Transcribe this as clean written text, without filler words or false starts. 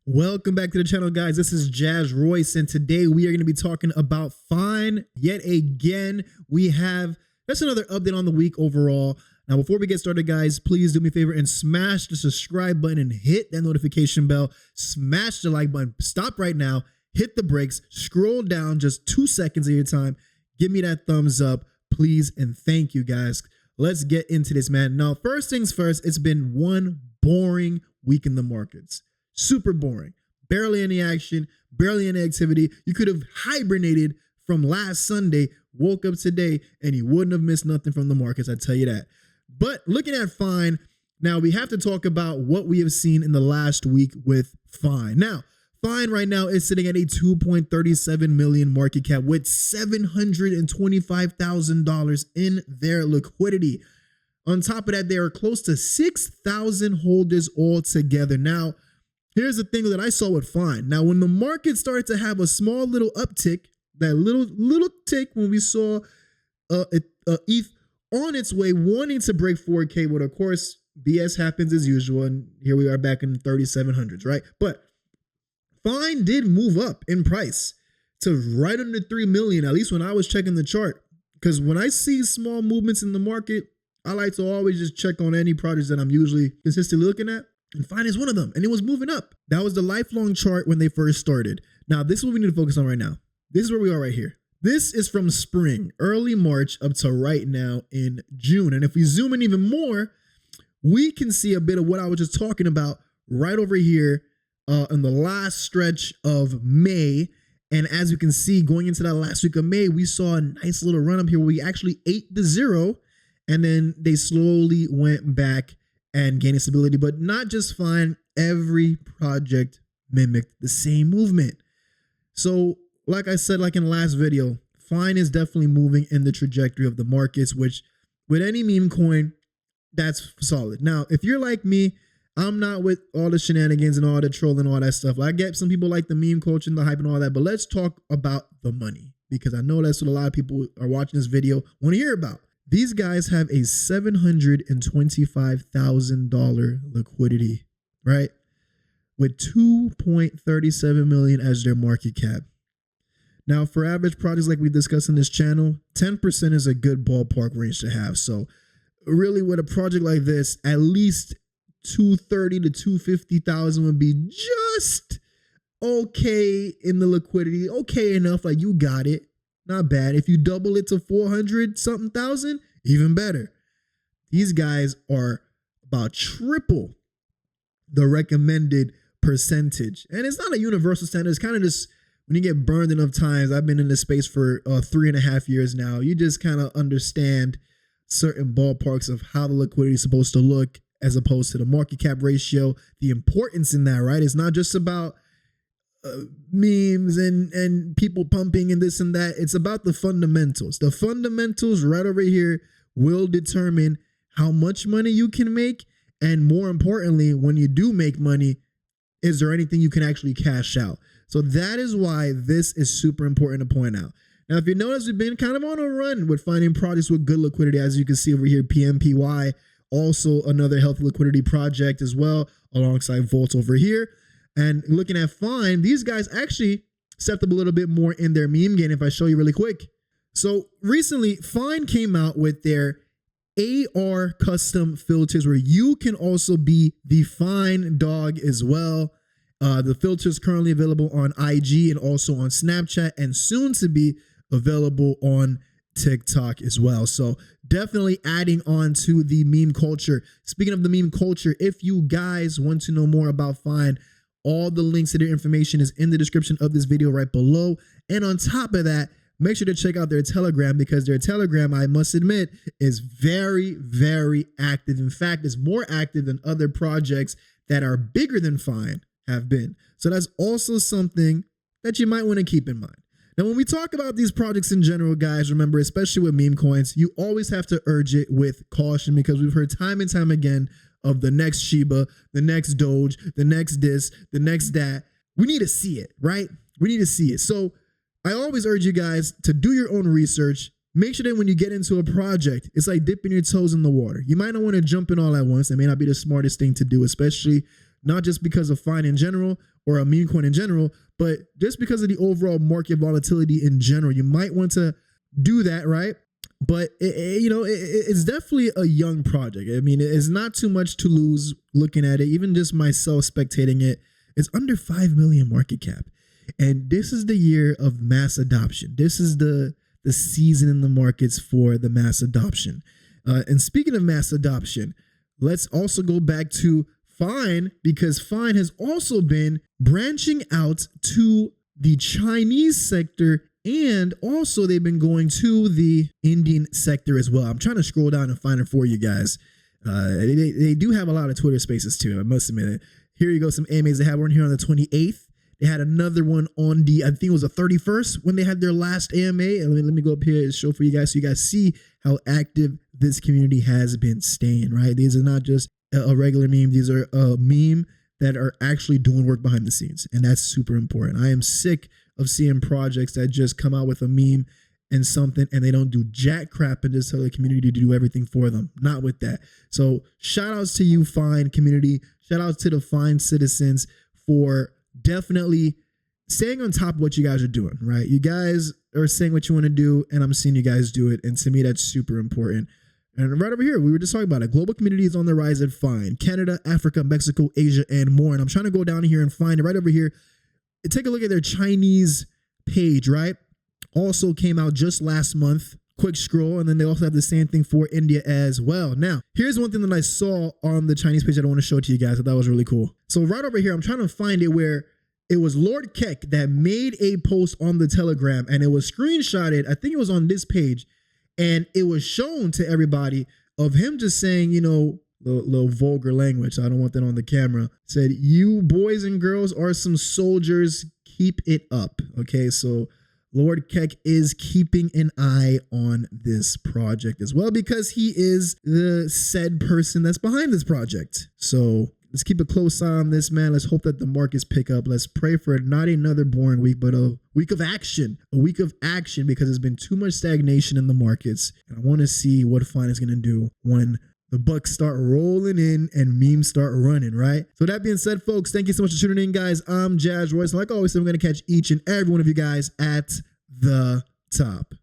Welcome back to the channel, guys. This is Jazz Royce, and today we are going to be talking about Fine. Yet again, we have just another update on the week overall. Now, before we get started, guys, please do me a favor and smash the subscribe button and hit that notification bell. Smash the like button. Stop right now. Hit the brakes. Scroll down just 2 seconds of your time. Give me that thumbs up, please, and thank you, guys. Let's get into this, man. Now, first things first, it's been one boring week in the markets. Super boring. Barely any action, barely any activity. You could have hibernated from last Sunday, woke up today, and you wouldn't have missed nothing from the markets, I tell you that. But looking at Fine, now we have to talk about what we have seen in the last week with Fine. Now, Fine right now is sitting at a $2.37 million market cap with $725,000 in their liquidity. On top of that, there are close to 6,000 holders altogether. Now, here's the thing that I saw with Fine. Now, when the market started to have a small little uptick, that little tick when we saw ETH on its way wanting to break 4K, but of course, BS happens as usual, and here we are back in the 3,700s, right? But Fine did move up in price to right under 3 million, at least when I was checking the chart. Because when I see small movements in the market, I like to always just check on any projects that I'm usually consistently looking at. And Fine is one of them, and it was moving up. That was the lifelong chart when they first started. Now, this is what we need to focus on right now. This is where we are right here. This is from spring, early March, up to right now in June. And if we zoom in even more, we can see a bit of what I was just talking about right over here in the last stretch of May. And as you can see, going into that last week of May, we saw a nice little run up here where we actually ate the zero, and then they slowly went back and gaining stability. But not just Fine, every project mimicked the same movement. So like I said, like in the last video, Fine is definitely moving in the trajectory of the markets, which with any meme coin, that's solid. Now, if you're like me, I'm not with all the shenanigans and all the troll and all that stuff. I get some people like the meme culture and the hype and all that, but let's talk about the money, because I know that's what a lot of people are watching this video want to hear about. These guys have a $725,000 liquidity, right? With 2.37 million as their market cap. Now, for average projects like we discussed in this channel, 10% is a good ballpark range to have. So really with a project like this, at least 230 to 250,000 would be just okay in the liquidity. Okay enough, like you got it. Not bad. If you double it to 400 something thousand, even better. These guys are about triple the recommended percentage. And it's not a universal standard. It's kind of just when you get burned enough times. I've been in this space for 3.5 years now. You just kind of understand certain ballparks of how the liquidity is supposed to look as opposed to the market cap ratio. The importance in that, right? It's not just about memes and people pumping and this and that. It's about the fundamentals. The fundamentals right over here will determine how much money you can make, and more importantly, when you do make money, is there anything you can actually cash out? So that is why this is super important to point out. Now, if you notice, we've been kind of on a run with finding projects with good liquidity. As you can see over here, PMPY, also another healthy liquidity project as well, alongside Volt over here. And looking at Fine, these guys actually stepped up a little bit more in their meme game if I show you really quick. So recently, Fine came out with their AR custom filters where you can also be the Fine dog as well. The filter is currently available on IG and also on Snapchat, and soon to be available on TikTok as well. So definitely adding on to the meme culture. Speaking of the meme culture, if you guys want to know more about Fine, all the links to their information is in the description of this video right below. And on top of that, make sure to check out their Telegram, because their Telegram, I must admit, is very, very active. In fact, it's more active than other projects that are bigger than Fine have been. So that's also something that you might want to keep in mind. Now, when we talk about these projects in general, guys, remember, especially with meme coins, you always have to urge it with caution, because we've heard time and time again of the next Shiba, the next Doge, the next this, the next that. We need to see it, right? We need to see it. So I always urge you guys to do your own research. Make sure that when you get into a project, it's like dipping your toes in the water. You might not want to jump in all at once. It may not be the smartest thing to do, especially not just because of Fine in general or a meme coin in general, but just because of the overall market volatility in general. You might want to do that, right? But it's definitely a young project. I mean, it's not too much to lose looking at it. Even just myself spectating it, it's under 5 million market cap. And this is the year of mass adoption. This is the season in the markets for the mass adoption. And speaking of mass adoption, let's also go back to Fine, because Fine has also been branching out to the Chinese sector, and also they've been going to the Indian sector as well. I'm trying to scroll down and find it for you guys. They do have a lot of Twitter spaces too, I must admit it. Here you go, some AMAs. They have one here on the 28th. They had another one on I think it was the 31st when they had their last AMA. And let me go up here and show for you guys so you guys see how active this community has been staying, right? These are not just a regular meme. These are a meme that are actually doing work behind the scenes. And that's super important. I am sick of seeing projects that just come out with a meme and something and they don't do jack crap and just tell the community to do everything for them. Not with that. So shout outs to you, Fine community. Shout outs to the Fine citizens for definitely staying on top of what you guys are doing, right? You guys are saying what you want to do, and I'm seeing you guys do it. And to me, that's super important. And right over here, we were just talking about it. Global community is on the rise at Fine. Canada, Africa, Mexico, Asia, and more. And I'm trying to go down here and find it right over here. Take a look at their Chinese page, right? Also came out just last month. Quick scroll. And then they also have the same thing for India as well. Now, here's one thing that I saw on the Chinese page that I want to show to you guys. I thought that was really cool. So right over here, I'm trying to find it where it was Lord Keck that made a post on the Telegram, and it was screenshotted. I think it was on this page, and it was shown to everybody of him just saying, little vulgar language. I don't want that on the camera. Said, "You boys and girls are some soldiers. Keep it up." Okay, so Lord Keck is keeping an eye on this project as well, because he is the said person that's behind this project. So let's keep a close eye on this, man. Let's hope that the markets pick up. Let's pray for not another boring week, but a week of action. A week of action, because there's been too much stagnation in the markets. And I want to see what Fine is going to do when the bucks start rolling in and memes start running, right? So that being said, folks, thank you so much for tuning in, guys. I'm Jazz Royce. Like always, I'm going to catch each and every one of you guys at the top.